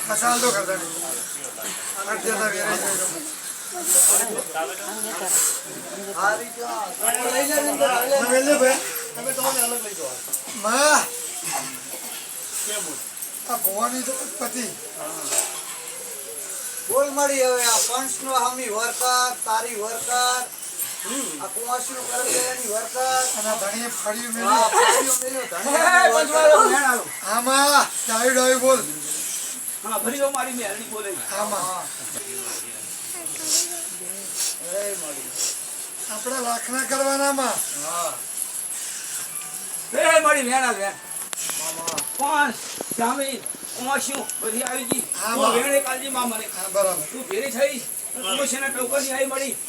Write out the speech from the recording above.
मसाल तो करता नहीं ભવાની તો પતિ બોલ મળી હવે આ પંચનો હામી વર્કર તારી વર્કર આ કુવાસીનો કરગેની વર્કર અને ધણીએ ફળિયું આ મેલ્યું ફળિયું મેલ્યું ધણીયાની વર્કર આમાં ડાવી ડાવી બોલ હા ભરીઓ મારી મેરડી બોલે આમાં એ મળી આપણા લાખના કરવાનામાં હા એ મળી વેણા વેણ મામા પાંચ જામી ઓમાશું બધી આવી ગઈ હા, તું વેણે કાલજી માં મને હા બરાબર તું ભેરી થઈ તું છે ને ટોકરની આવી મળી